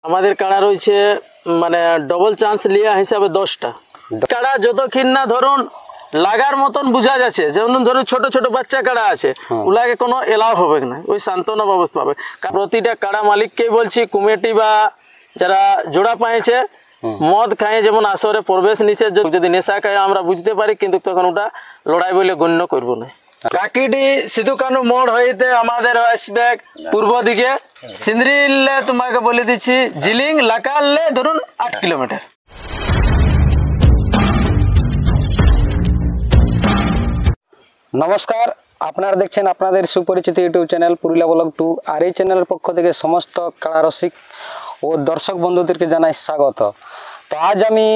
আমাদের কাড়া রয়েছে মানে ডবল চান্স লিয়া হিসাবে 10টা কাড়া। যতক্ষণ না ধরুন লাগার মতন বোঝা যাচ্ছে, যেমন ধরুন ছোট ছোট বাচ্চা কাড়া আছে, ওগুলাকে কোনো এলাও হবে না, ওই সান্ত্বনা ব্যবস্থা পাবে। প্রতিটা কাড়া মালিককেই বলছি, কমিটি বা যারা জোড়া পাইছে মদ খায় যেমন আসরে প্রবেশ নিষেধ, যদি নেশা খায় আমরা বুঝতে পারি, কিন্তু তখন ওটা লড়াই বলে গণ্য করবো না। কাকিডি সিধু কানু মোড় হইতে আমাদের আসবে পূর্ব দিকে, সিন্দ্রিলে তোমাকে বলে দিচ্ছি, জিলিং লাকালে ধরুন 8 কিলোমিটার। নমস্কার, আপনারা দেখছেন আপনাদের সুপরিচিত ইউটিউব চ্যানেল পুরুলিয়া ব্লগ 2। আর এই চ্যানেলের পক্ষ থেকে সমস্ত কাড়া রসিক ও দর্শক বন্ধুদেরকে জানাই স্বাগত। তো আজ আমি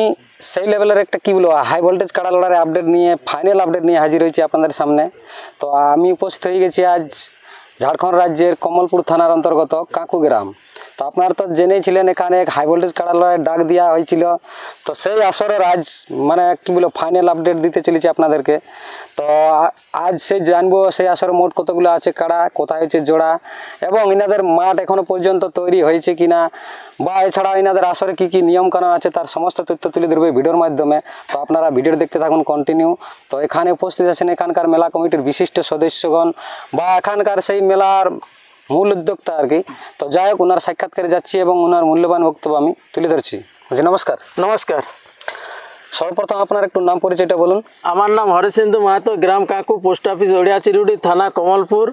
সেই লেভেলের একটা কী বলবো হাই ভোল্টেজ কাড়া লড়াইয়ের আপডেট নিয়ে, ফাইনাল আপডেট নিয়ে হাজির হয়েছি আপনাদের সামনে। তো আমি উপস্থিত হয়ে গেছি আজ ঝাড়খণ্ড রাজ্যের কমলপুর থানার অন্তর্গত কাঁকু গ্রাম। তো আপনারা তো জেনেছিলেন এখানে এক হাই ভোল্টেজ কাড়া লড়াইয়ের ডাক দেওয়া হয়েছিল। তো সেই আসরের আজ মানে কী বলবো ফাইনাল আপডেট দিতে চলেছি আপনাদেরকে। তো আজ সেই জানবো সেই আসরে মোট কতগুলো আছে কাড়া, কোথায় হয়েছে জোড়া, এবং ইনাদের মাঠ এখনও পর্যন্ত তৈরি হয়েছে কিনা, বা এছাড়াও ইনাদের আসরে কী কী নিয়মকানুন আছে তার সমস্ত তথ্য তুলে ধরবে ভিডিওর মাধ্যমে। তো আপনারা ভিডিও দেখতে থাকুন কন্টিনিউ। তো এখানে উপস্থিত আছেন এখানকার মেলা কমিটির বিশিষ্ট সদস্যগণ বা এখানকার সেই মেলার মূল উদ্যোক্তা আর কি। তো যাই হোক, ওনার সাক্ষাৎকারে যাচ্ছি এবং ওনার মূল্যবান বক্তব্য আমি তুলে ধরছি। বলছি নমস্কার। নমস্কার। সর্বপ্রথম আপনার একটু নাম পরিচয়টা বলুন। আমার নাম হরিসিন্ধু মাহাতো, গ্রাম কাকু, পোস্ট অফিস ওড়িয়াচিরুডি, থানা কমলপুর,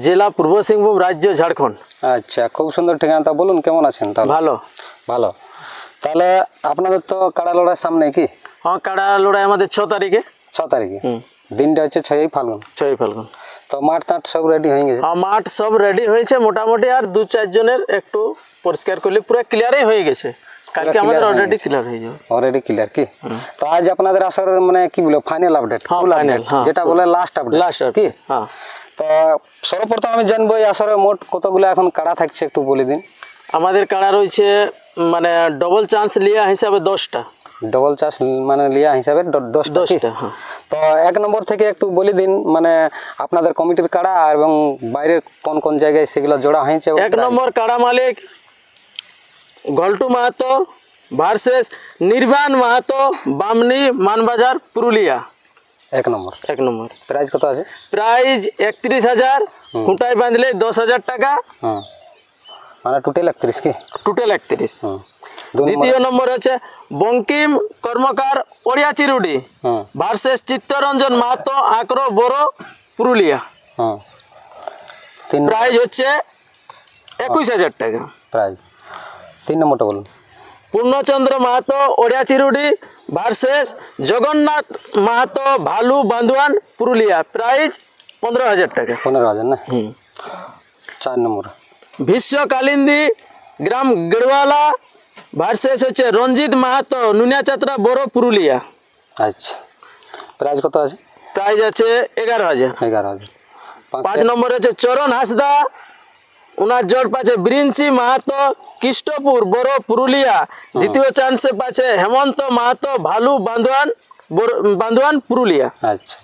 জেলা পূর্ব সিংভূম, রাজ্য ঝাড়খণ্ড। আচ্ছা, খুব সুন্দর ঠিকানা। তা বলুন কেমন আছেন? তাহলে ভালো ভালো। তাহলে আপনাদের তো কাড়া লড়াই সামনে কি? হ্যাঁ, কাড়া লড়াই আমাদের 6 তারিখে। 6 তারিখে দিনটা হচ্ছে 6ই ফাল্গুন। 6ই ফাল্গুন। তো মাঠ টাট সব রেডি হয়ে গেছে? হ্যাঁ, মাঠ সব রেডি হয়েছে মোটামুটি, আর 2-4 জনের একটু পরিষ্কার করলে পুরো ক্লিয়ারই হয়ে গেছে। কালকে আমাদের অলরেডি ক্লিয়ার হয়ে যাবে। অলরেডি ক্লিয়ার কি? তো আজ আপনাদের আসরের মানে কি বলবো ফাইনাল আপডেট, যেটা বলে লাস্ট আপডেট কি? হ্যাঁ। তো সর্বপ্রথম আমি জানবো এই আসরে মোট কতগুলো এখন কাড়া থাকছে একটু বলে দিন। আমাদের কাড়া রয়েছে মানে ডবল চান্স লিয়া হিসাবে 10টা। ডবল চান্স মানে লিয়া হিসাবে 10টা। হ্যাঁ। তো 1 নম্বর থেকে একটু বলে দিন, মানে আপনাদের কমিটির কাড়া এবং বাইরের কোন কোন জায়গায় সেগুলো জোড়া হয়েছে। 1 নম্বর কাড়া মালিক ঘল্টু মাহাতো ভার্সেস নির্বাণ মাহাতো, বামনি, মানবাজার, পুরুলিয়া। 1 নম্বর। প্রাইজ কত আছে? প্রাইজ 31,000, খুঁটায় বাঁধলে 10,000 টাকা। মানে টোটাল 31 কি? টোটাল 31। দ্বিতীয় নম্বর হচ্ছে বঙ্কিম কর্মকার ওড়িয়াচিরুডি ভার্সেস চিত্তরঞ্জন মাহাতো, আঁকড়ো, বড়, পুরুলিয়া। প্রাইজ হচ্ছে 21,000 টাকা প্রাইজ। 3 নম্বরটা বলুন। পূর্ণচন্দ্র মাহাতো ওড়িয়াচিরুডি ভার্সেস জগন্নাথ মাহাতো, ভালু, বান্দুয়ান, পুরুলিয়া। প্রাইজ 15,000 টাকা। 15,000 না? 4 নম্বর ভীষ্ম কালিন্দি গ্রাম গড়ওয়ালা ভার্সেস হচ্ছে রঞ্জিত মাহাতো, নুনিয়াচাত্রা, বড়, পুরুলিয়া। আচ্ছা, প্রাইজ কত আছে? প্রাইজ আছে 11,000। 5 নম্বর হচ্ছে চরণ হাসদা, ওনার জোর পাচ্ছে ব্রিঞ্চি মাহাতো, কৃষ্ণপুর, বড়, পুরুলিয়া। দ্বিতীয় চান্সে পাচ্ছে হেমন্ত মাহাতো, ভালু, বান্দুয়ান, পুরুলিয়া। আচ্ছা।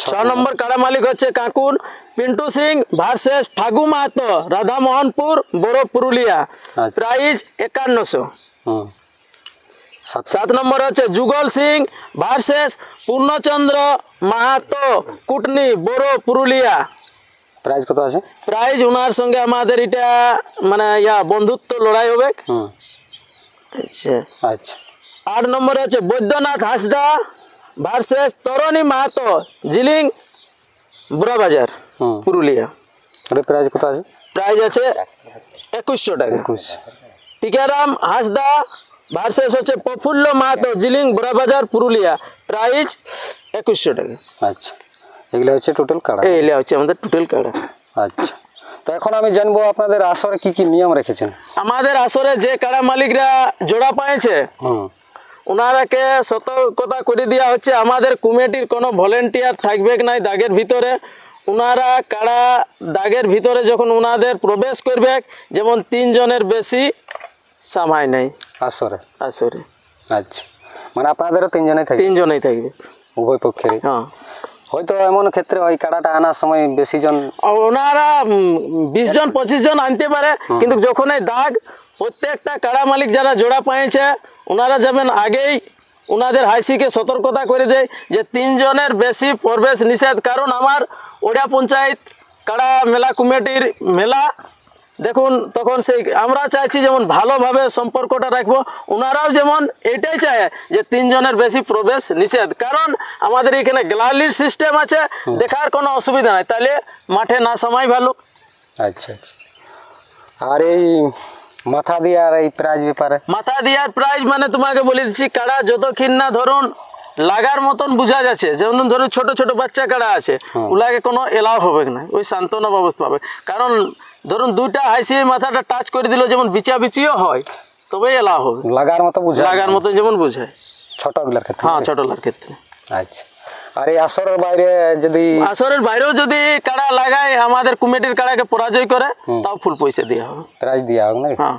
6 নম্বর কাড়া মালিক হচ্ছে কাকুন পিন্টু সিং ভার্সেস ফাগু মাহাতো, রাধামোহনপুর, বড়, পুরুলিয়া। প্রাইজ 5100। 7 নম্বর হচ্ছে যুগল সিং ভার্সেস পূর্ণচন্দ্র মাহাতো, কুটনি, বড়, পুরুলিয়া। প্রাইজ কত আছে? প্রাইজ ওনার সঙ্গে আমাদের এটা মানে বন্ধুত্ব লড়াই হবে। আচ্ছা। 8 নম্বরে হচ্ছে বৈদ্যনাথ হাসদা ভার্সেস তরণী মাহাতো, জিলিং, বুড়াবাজার, পুরুলিয়া। প্রাইজ কত আছে? প্রাইজ আছে 2100 টাকা। টিকারাম হাসদা ভার্সেস হচ্ছে প্রফুল্ল মাহাতো, জিলিং, বুড়াবাজার, পুরুলিয়া। প্রাইজ 2100 টাকা। আচ্ছা, এগুলো হচ্ছে টোটাল কাড়া। এগুলো হচ্ছে আমাদের টোটাল কাড়া। আচ্ছা, তো এখন আমি জানবো আপনাদের আসরে কি কি নিয়ম রেখেছেন। আমাদের আসরে যে কাড়া মালিকরা জোড়া পাইছে ওনারাকে সতর্কতা করে দেওয়া হচ্ছে, আমাদের কমিটির কোনো ভলেন্টিয়ার থাকবে নাই দাগের ভিতরে। ওনারা কাড়া দাগের ভিতরে যখন ওনাদের প্রবেশ করবে, যেমন 3 জনের বেশি সামাই নাই আসরে। আসরে আচ্ছা, মানে আপনাদেরও 3 জনেই থাকবে? 3 জনেই থাকবে উভয় পক্ষের। হ্যাঁ। হয়তো এমন ক্ষেত্রে ওই কাড়াটা আনার সময় বেশি জন ওনারা 20 জন 25 জন আনতে পারে, কিন্তু যখন এই দাগ প্রত্যেকটা কাড়া মালিক যারা জোড়া পাইছে ওনারা যাবেন আগেই ওনাদের হাইসিকে সতর্কতা করে দেয় যে 3 জনের বেশি প্রবেশ নিষেধ। কারণ আমার ওড়িয়া পঞ্চায়েত কাড়া মেলা কমিটির মেলা দেখুন, তখন সেই আমরা চাইছি যেমন ভালোভাবে সম্পর্কটা রাখবো, ওনারাও যেমন এটাই চায় যে 3 জনের বেশি প্রবেশ নিষেধ। কারণ আমাদের এখানে গ্যালারির সিস্টেম আছে, দেখার কোনো অসুবিধা নাই, তাহলে মাঠে না সময় ভালো। আচ্ছা আচ্ছা। আর এই মাথা দিয়ে আর এই প্রাইজ ব্যাপারে মাথা দেওয়ার প্রাইজ মানে তোমাকে বলে দিচ্ছি, কাড়া যতক্ষণ না ধরুন লাগার মতন বোঝা যাচ্ছে, যেমন ধরুন ছোট ছোট বাচ্চা কাড়া আছে ওগুলাকে কোনো এলাও হবে না, ওই সান্ত্বনা ব্যবস্থা পাবে। কারণ ধরুন 2টা হাইসি মাথাটা টাচ করে দিল, যেমন বিচিও হয় তবেই এলাও হবে। লাগার মতো বুঝা, লাগার মতো যেমন বোঝায় ছোটগুলোর ক্ষেত্রে। হ্যাঁ, ছোটলার ক্ষেত্রে। আচ্ছা। আর এই আসরের বাইরে যদি আসরের বাইরেও যদি কাড়া লাগায় আমাদের কমিটির কাড়াকে পরাজয় করে, তাও ফুল পয়সা দেওয়া হবে, প্রাইজ দেওয়া হোক নাকি? হ্যাঁ।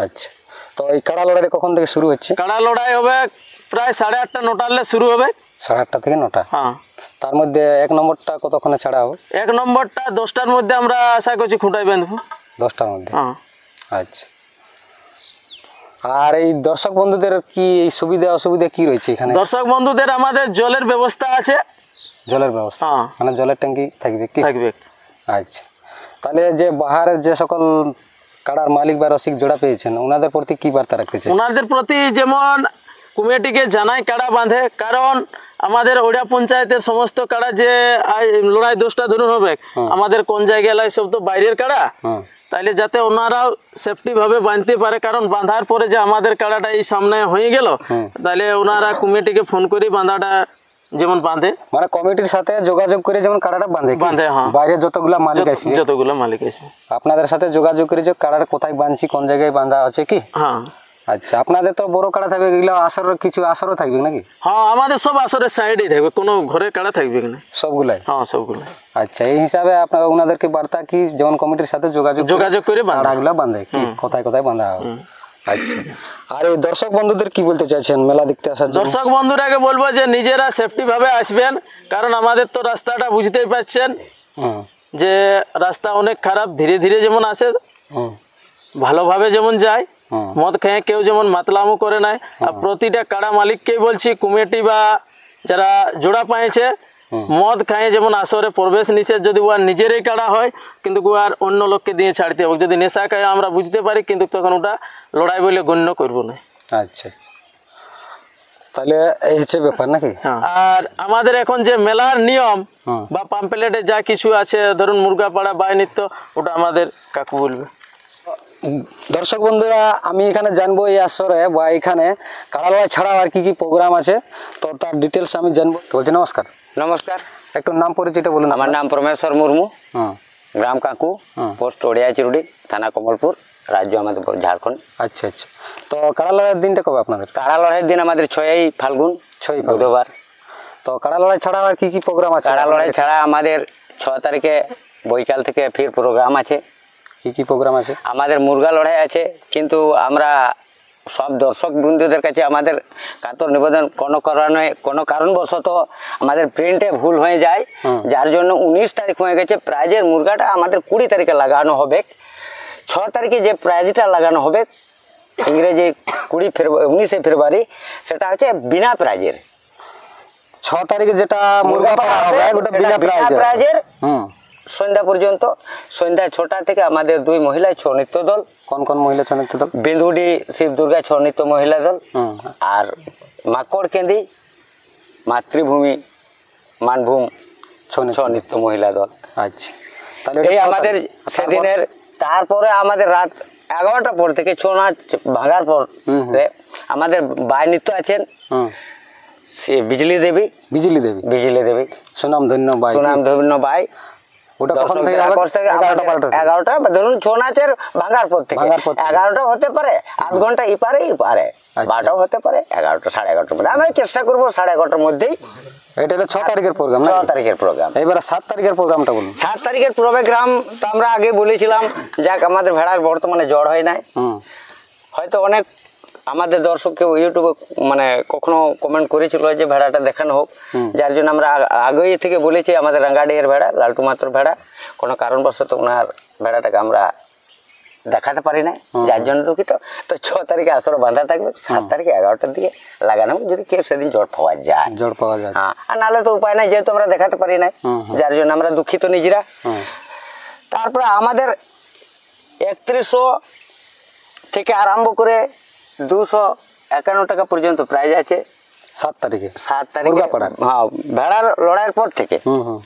আচ্ছা। তো এই কাড়া লড়াই কখন থেকে শুরু হচ্ছে? কাড়া লড়াই হবে প্রায় 8:30 9টালে শুরু হবে। 8:30 থেকে 9টা। হ্যাঁ। তার মধ্যে 1 নম্বরটা কতক্ষণে ছাড়া হবে? 1 নম্বরটা 10টার মধ্যে আমরা আশা করছি খুঁটাই বাঁধবো। 10টার মধ্যে? হ্যাঁ। আচ্ছা। আর এই দর্শক বন্ধুদের কি এই সুবিধা অসুবিধা কি রয়েছে এখানে? দর্শক বন্ধুদের আমাদের জলের ব্যবস্থা আছে। জলের ব্যবস্থা? হ্যাঁ। মানে জলের ট্যাঙ্কি থাকবে কি? থাকবে। আচ্ছা। তাহলে যে বাহারের যে সকল কাড়ার মালিক বা রসিক জোড়া পেয়েছেন ওনাদের প্রতি কি বার্তা রাখতে চাই? ওনাদের প্রতি যেমন কমিটিকে জানাই কাড়া বাঁধে, কারণ আমাদের ওড়িয়া পঞ্চায়েতের সমস্ত কাড়া যে লড়াই 10টা ধরুন হবে, আমাদের কোন জায়গায় লাই সব তো বাইরের কাড়া, তাইলে যাতে ওনারাও সেফটি ভাবে বাঁধতে পারে। কারণ বাঁধার পরে যে আমাদের কাড়াটা এই সামনে হয়ে গেল, তাহলে ওনারা কমিটিকে ফোন করে বাঁধাটা যেমন বাঁধে, মানে কমিটির সাথে যোগাযোগ করে যেমন কাড়াটা বাঁধে। হ্যাঁ। বাইরে যতগুলা মালিক আছে, যতগুলো মালিক আছে আপনাদের সাথে যোগাযোগ করে যে কাড়াটা কোথায় বাঁধছি, কোন জায়গায় বাঁধা আছে কি? হ্যাঁ। আচ্ছা। আপনাদের তো বড় কাড়া থাকবে, এগুলো আসরের কিছু আসরও থাকবে নাকি? হ্যাঁ, আমাদের সব আসরের সাইডেই থাকবে, কোনো ঘরে কাড়া থাকবে না, সবগুলাই? হ্যাঁ, সবগুলাই। আচ্ছা। এই হিসাবে আপনার ওনাদেরকে বার্তা কি, যেমন কমিটির সাথে যোগাযোগ করে কাড়াগুলা বাঁধে কি, কোথায় কোথায় বাঁধা হবে? আচ্ছা। আর এই দর্শক বন্ধুদের কি বলতে চাইছেন মেলা দেখতে আসার জন্য? দর্শক বন্ধুরাকে বলবো যে নিজেরা সেফটি ভাবে আসবেন, কারণ আমাদের তো রাস্তাটা বুঝতেই পারছেন যে রাস্তা অনেক খারাপ, ধীরে ধীরে যেমন আসে ভালোভাবে যেমন যায়, মদ খেয়ে কেউ যেমন মাতলামো করে নাই। আর প্রতিটা কাড়া মালিককেই বলছি, কমিটি বা যারা জোড়া পাইছে, মদ খায় যেমন আসরে প্রবেশ নিষেধ, যদি ওর নিজেরই কাড়া হয় কিন্তু আর অন্য লোককে দিয়ে ছাড়তে হবে। যদি নেশা খায় আমরা বুঝতে পারি, কিন্তু তখন ওটা লড়াই বলে গণ্য করবো না। আচ্ছা। তাহলে এই হচ্ছে ব্যাপার নাকি? আর আমাদের এখন যে মেলার নিয়ম বা পাম্পলেটে যা কিছু আছে, ধরুন মুরগা পাড়া বাই নৃত্য, ওটা আমাদের কাকু বলবে। দর্শক বন্ধুরা, আমি এখানে জানবো এই আসরে বা এখানে কাড়া লড়াই ছাড়াও আর কি কি প্রোগ্রাম আছে, তো তার ডিটেলস আমি জানবো। তো বলছি নমস্কার। নমস্কার। একটু নাম পরিচয়টা বলুন। আমার নাম পরমেশ্বর মুর্মু, গ্রাম কাকু, পোস্ট ওড়িয়া চিরুডি, থানা কমলপুর, রাজ্য আমাদের ঝাড়খণ্ড। আচ্ছা আচ্ছা। তো কাড়া লড়াইয়ের দিনটা কবে আপনাদের? কাড়া লড়াইয়ের দিন আমাদের 6ই ফাল্গুন, 6ই বুধবার। তো কাড়া লড়াই ছাড়া আর কি কি প্রোগ্রাম আছে? কাড়া লড়াই ছাড়া আমাদের 6 তারিখে বৈকাল থেকে ফির প্রোগ্রাম আছে। কি কি প্রোগ্রাম আছে? আমাদের মুরগা লড়াই আছে, কিন্তু আমরা সব দর্শক বন্ধুদের কাছে আমাদের কাতর নিবেদন, কোনো কারণবশত আমাদের প্রিন্টে ভুল হয়ে যায়, যার জন্য 19 তারিখ হয়ে গেছে। প্রাইজের মুরগাটা আমাদের 20 তারিখে লাগানো হবে। 6 তারিখে যে প্রাইজটা লাগানো হবে ইংরেজি 19 ফেব্রুয়ারি, সেটা হচ্ছে বিনা প্রাইজের। 6 তারিখে যেটা মুরগা পাড়া হবে ওটা বিনা প্রাইজের। সন্ধ্যা পর্যন্ত, সন্ধ্যা 6টা থেকে আমাদের 2 মহিলা ছৌ নৃত্য দল। কোন কোন মহিলা ছৌ নৃত্য দল? বেন্দুডি শিব দুর্গা ছৌ নৃত্য মহিলা দল, আর মাকড় কেন্দি মাতৃভূমি মানভূম ছৌ নৃত্য মহিলা দল। আচ্ছা। তাহলে এই আমাদের সেদিনের। তারপরে আমাদের রাত 11টা পর থেকে ছৌ নাচ ভাঙার পর আমাদের বাই নৃত্য আছেন বিজলি দেবী। সুনামধন্য বাই। ওটা কখন থেকে? 11টা ধরুন ছৌ নাচের ভাঙার পর থেকে 11টা হতে পারে, আধ ঘন্টা ইপারে 12টাও হতে পারে, 11টা 11:30 মধ্যে। আমরা চেষ্টা করবো 11:30টার মধ্যেই। এটা হলো 6 তারিখের প্রোগ্রাম। 6 তারিখের প্রোগ্রাম। এবার 7 তারিখের প্রোগ্রামটা বলুন। 7 তারিখের প্রোগ্রাম তো আমরা আগে বলেছিলাম, যাক আমাদের ভেড়ার বর্তমানে জ্বর হয় নাই, হয়তো অনেক আমাদের দর্শক কেউ ইউটিউবে মানে কখনো কমেন্ট করেছিল যে ভেড়াটা দেখানো হোক, যার জন্য আমরা আগেই থেকে বলেছি আমাদের রাঙ্গাডিয়ার ভেড়া, লালটু মাত্র ভেড়া, কোনো কারণবশত ওনার ভেড়াটাকে আমরা দেখাতে পারি না, যার জন্য দুঃখিত। তো 6 তারিখে আসর বাঁধা থাকবে, 7 তারিখে 11টার দিকে লাগানো হবে, যদি কেউ সেদিন জট পাওয়া যায়। হ্যাঁ, আর নাহলে তো উপায় নাই, যেহেতু আমরা দেখাতে পারি না, যার জন্য আমরা দুঃখিত নিজেরা। তারপরে আমাদের 3100 থেকে আরম্ভ করে 251 টাকা পর্যন্ত প্রাইজ আছে 7 তারিখে। 7 তারিখে হ্যাঁ, ভেড়ার লড়াইয়ের পর থেকে।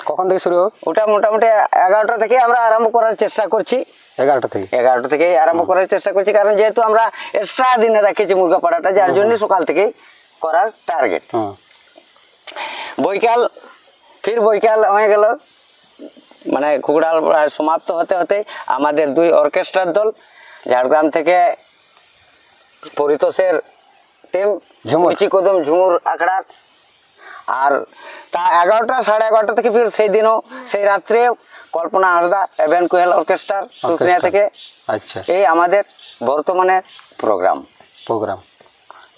কখন থেকে শুরু হবে? ওটা মোটামুটি 11টা থেকে আমরা আরম্ভ করার চেষ্টা করছি। 11টা থেকে আরম্ভ করার চেষ্টা করছি, কারণ যেহেতু আমরা এক্সট্রা দিনে রাখেছি মুরগা পাড়াটা, যার জন্য সকাল থেকে করার টার্গেট। বৈকাল হয়ে গেল, মানে ঘুগড়াল সমাপ্ত হতে হতে আমাদের 2 অর্কেস্ট্রার দল, ঝাড়গ্রাম থেকে পরিতোষের টিম, কদম ঝুমুর আখড়ার, আর তা 11টা সাড়ে 11টা থেকে ফির সেই দিনও সেই রাত্রে কল্পনা হাসদা এভেন কোহেল অর্কেস্ট্রার সুসনিয়া থেকে। আচ্ছা, এই আমাদের বর্তমানে প্রোগ্রাম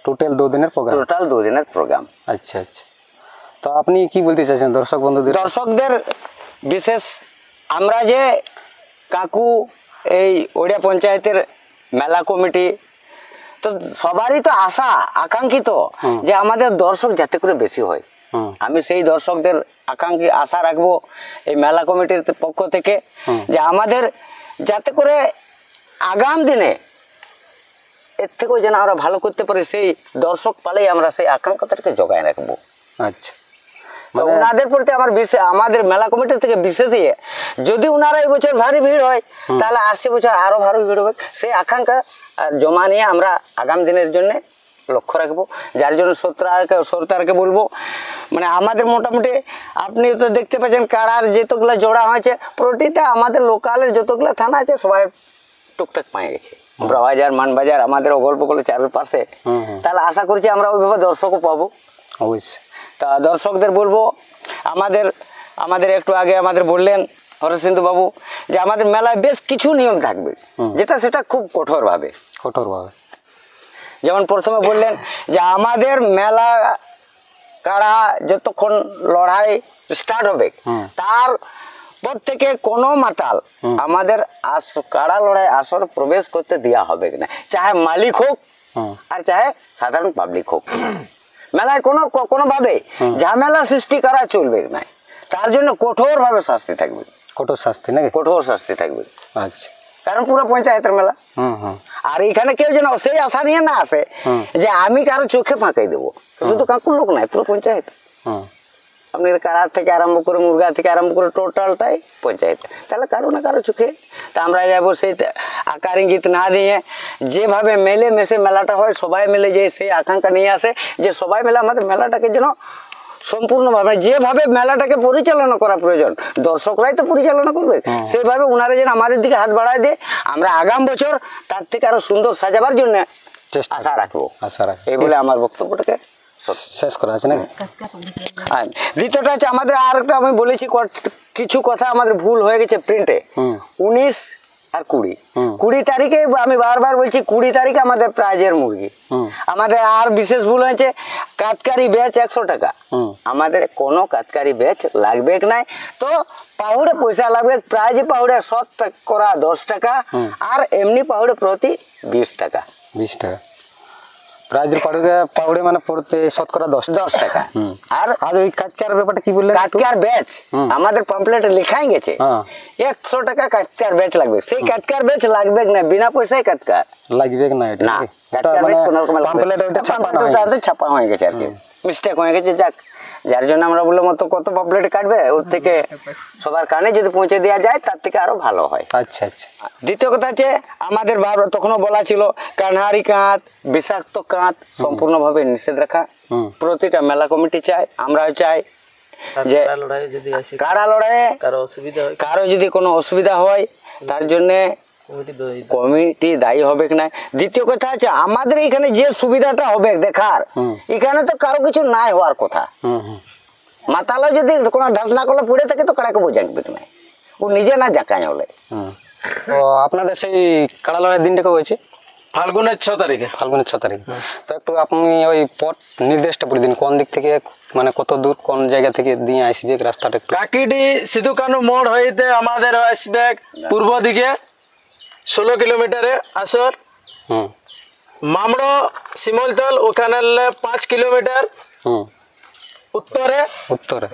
টোটাল 2 দিনের প্রোগ্রাম। আচ্ছা, তো আপনি কি বলতে চাইছেন দর্শকদের? বিশেষ আমরা যে কাকু এই ওড়িয়া পঞ্চায়েতের মেলা কমিটি, তো সবারই তো আশা আকাঙ্ক্ষিত যে আমাদের দর্শক যাতে করে বেশি হয়। আমি সেই দর্শকদের আশা রাখবো এই মেলা কমিটির পক্ষ থেকে, যে আমাদের যাতে করে আগাম দিনে এর থেকেও যেন আমরা ভালো করতে পারি, সেই দর্শক পালেই আমরা সেই আকাঙ্ক্ষাটাকে জোগায় রাখবো। আচ্ছা, ওনাদের প্রতি আমাদের মেলা কমিটির থেকে বিশেষ যদি ওনারা এই বছর ভারী ভিড় হয়, তাহলে আসছে বছর আরো ভারী ভিড় হবে, সেই আকাঙ্ক্ষা জমা নিয়ে আমরা আগাম দিনের জন্য লক্ষ্য রাখবো। যার জন্য সরকারকে বলবো, মানে আমাদের মোটামুটি আপনি তো দেখতে পাচ্ছেন কাড়ার যতগুলো জোড়া হয়েছে, প্রতিটা আমাদের লোকালের যতগুলো থানা আছে সবাই টুকটাক পায়ে গেছে। বাজার মানবাজার আমাদের অগল্প করলে চারপাশে, তাহলে আশা করছি আমরা ওইভাবে দর্শকও পাবো। অবশ্যই। তা দর্শকদের বলবো, আমাদের একটু আগে আমাদের বললেন হরসিন্ধু বাবু যে আমাদের মেলায় বেশ কিছু নিয়ম থাকবে, সেটা খুব কঠোরভাবে। যেমন প্রথমে বললেন যে আমাদের মেলা কাড়া যতক্ষণ লড়াই স্টার্ট হবে তার পর থেকে কোনো মাতাল আমাদের কাড়া লড়াই আসর প্রবেশ করতে দেওয়া হবে না, চাহে মালিক হোক আর চাহে সাধারণ পাবলিক হোক। মেলায় কোনোভাবে ঝামেলা সৃষ্টি করা চলবে না, তার জন্য কঠোরভাবে শাস্তি থাকবে। কঠোর শাস্তি থাকবে। আচ্ছা, কারণ পুরো পঞ্চায়েতের মেলা। আর এখানে কেউ যেন সেই আশা নিয়ে না আসে যে আমি কারো চোখে ফাঁকাই দেবো, শুধু কাকুর লোক নাই, পুরো পঞ্চায়েত। আপনার কাড়া থেকে আরম্ভ করে মুরগা থেকে আরম্ভ করে টোটালটাই পঞ্চায়েত, তাহলে কারো না কারো চোখে। তা আমরা যাবো সেই আকার ইঙ্গিত না দিয়ে যেভাবে মেলে মেশে মেলাটা হয়, সবাই মিলে যে সেই আকাঙ্ক্ষা নিয়ে আসে যে সবাই মিলে আমাদের মেলাটাকে যেন সম্পূর্ণভাবে যেভাবে মেলাটাকে পরিচালনা করা প্রয়োজন, দর্শকরাই তো পরিচালনা করবে, সেইভাবে ওনারা যেন আমাদের দিকে হাত বাড়ায় দিয়ে আমরা আগাম বছর তার থেকে আরো সুন্দর সাজাবার জন্য আশা রাখবো। এই বলে আমার বক্তব্যটাকে শেষ করা আছে নাকি? দ্বিতীয়টা হচ্ছে আমাদের আর একটা, আমি বলেছি কিছু কথা আমাদের ভুল হয়ে গেছে প্রিন্টে। 19 আর 20 তারিখে আমি বারবার বলছি 20 তারিখে আমাদের প্রাইজের মুরগি। আমাদের আর বিশেষ ভুল হয়েছে কাতকারি ব্যাচ 100 টাকা, আমাদের কোনো কাতকারি ব্যাচ লাগবে নাই। তো পাহুড়ে পয়সা লাগবে, প্রাইজ পাহুড়ে 100 করা 10 টাকা, আর এমনি পাহুড়ে প্রতি 20 টাকা। প্রাইজের পাউডে মানে পড়তে শতকরা 10 টাকা। আর ওই কাতকার ব্যাপারটা কি বললেন? কাতকার ব্যাচ আমাদের পাম্পলেটে লেখাই গেছে 100 টাকা কাতকার ব্যাচ লাগবে। সেই কাতকার ব্যাচ লাগবে না, বিনা পয়সায় কাতকার লাগবে না। না, কাতকার ব্যাচ কোনো রকম ছাপা হয়ে গেছে আর কি, মিস্টেক হয়ে গেছে। যাক, যার জন্য আমরা বললাম কত পাম্পলেট কাটবে, ওর থেকে সবার কানে যদি পৌঁছে দেওয়া যায় তার থেকে আরো ভালো হয়। আচ্ছা। দ্বিতীয় কথা হচ্ছে আমাদের তখনও বলা ছিল কানহারি কাঁত, বিষাক্ত কাঁত সম্পূর্ণভাবে নিষেধ রাখা। প্রতিটা মেলা কমিটি চায়, আমরাও চাই যে কাড়া লড়াইয়ে কারো যদি কোনো অসুবিধা হয় তার জন্যে কমিটি দায়ী হবে না। দ্বিতীয় কথা আছে আমাদের এখানে যে সুবিধাটা হবে দেখার, এখানে তো কারো কিছু নাই হওয়ার কথা। মাতালা যদি কোনো ঢাসনা কলা পড়ে থাকে তো কাড়াকে বোঝাবে না, ও নিজে না জাকায় হলে। তো আপনাদের সেই কাড়া লড়াইয়ের দিনটা কবে হয়েছে? ফাল্গুনের 6 তারিখে। ফাল্গুনের 6 তারিখ। তো একটু আপনি ওই পথ নির্দেশটা করে দিন, কোন দিক থেকে মানে কত দূর কোন জায়গা থেকে দিয়ে আসবে রাস্তাটা একটু। কাকিডি সিধু কানু মোড় হইতে আমাদের আসবে পূর্ব দিকে 16 কিলোমিটারে আসর। হুম মামড়ো শিমলতল ওখানে 5 কিলোমিটার হুম উত্তরে। উত্তরে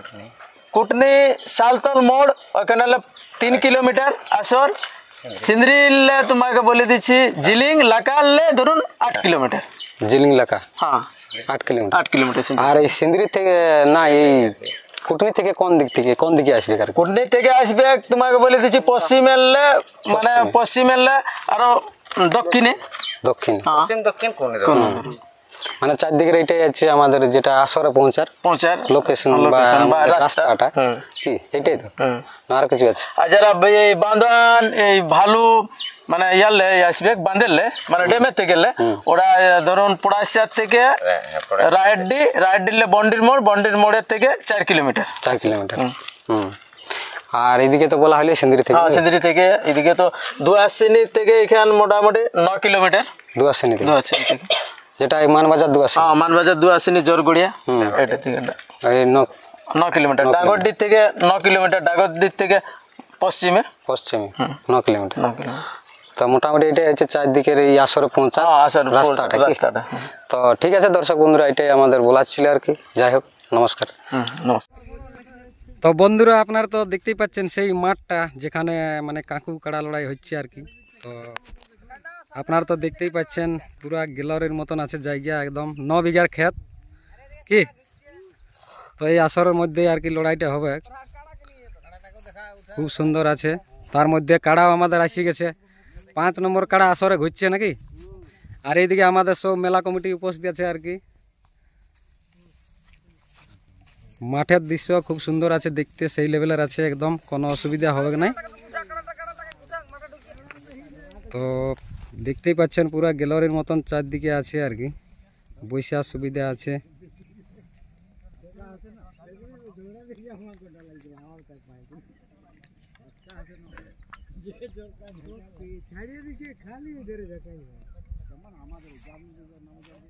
কুটনি সালতল মোড় ওখানে 3 কিলোমিটার আসর। সিন্দ্রিলে তোমাকে বলে দিচ্ছি জিলিং লাকালে ধরুন 8 কিলোমিটার। জিলিং এলাকা হ্যাঁ 8 কিলোমিটার। 8 কিলোমিটার। আর এই সিন্দ্রি থেকে না এই কুটনি থেকে কোন দিকে আসবে আর কি? কুটনি থেকে আসবে তোমাকে বলে দিচ্ছি পশ্চিমেলে, মানে পশ্চিমেলে আরো দক্ষিণে। দক্ষিণে পশ্চিম দক্ষিণ কোণে মানে চারদিকের এটাই আছে আমাদের যেটা আসরে পৌঁছার লোকেশন বা রাস্তাটা কি এটাই তো, না আর কিছু আছে? আর যারা এই বাঁধান এই ভালু মানে ইয়ালে আসবে বাঁধেলে মানে ড্যামের থেকে গেলে ওরা ধরুন পোড়াশিয়ার থেকে রাইট দিলে বন্ডির মোড়ের থেকে 4 কিলোমিটার। 4 কিলোমিটার। আর এদিকে তো বলা হলে সিন্দ্রি থেকে। হ্যাঁ সিন্দ্রি থেকে এদিকে তো দুয়াশিনি থেকে এখান মোটামুটি 9 কিলোমিটার। দুয়াশিনি থেকে যেটা এই মানবাজার দুয়াশিনি। হ্যাঁ মানবাজার দুয়াশিনি জোরগড়িয়া এটা থেকে এই 9 কিলোমিটার। ডাগরডি থেকে 9 কিলোমিটার, ডাগরডি থেকে পশ্চিমে 9 কিলোমিটার। তো মোটামুটি এটাই হচ্ছে চারদিকের এই আসরে পৌঁছার রাস্তাটা। তো ঠিক আছে দর্শক বন্ধুরা, এটাই আমাদের বলার ছিল আর কি। যাই হোক, নমস্কার। তো বন্ধুরা আপনারা তো দেখতেই পাচ্ছেন সেই মাঠটা যেখানে মানে কাকু কাড়া লড়াই হচ্ছে আর কি। তো আপনারা তো দেখতেই পাচ্ছেন পুরা গ্যালারির মতন আছে জায়গা, একদম 9 বিঘার ক্ষেত কি। তো এই আসরের মধ্যে আর কি লড়াইটা হবে, খুব সুন্দর আছে। তার মধ্যে কাড়াও আমাদের আসি গেছে, 5 নম্বর কাড়া আসরে ঘুরছে নাকি। আর এইদিকে আমাদের সব মেলা কমিটি উপস্থিত আছে আর কি। মাঠের দৃশ্য খুব সুন্দর আছে দেখতে, সেই লেভেলের আছে, একদম কোনো অসুবিধা হবে না। তো দেখতেই পাচ্ছেন পুরা গ্যালারির মতন চারদিকে আছে আর কি, বৈশাখ সুবিধা আছে।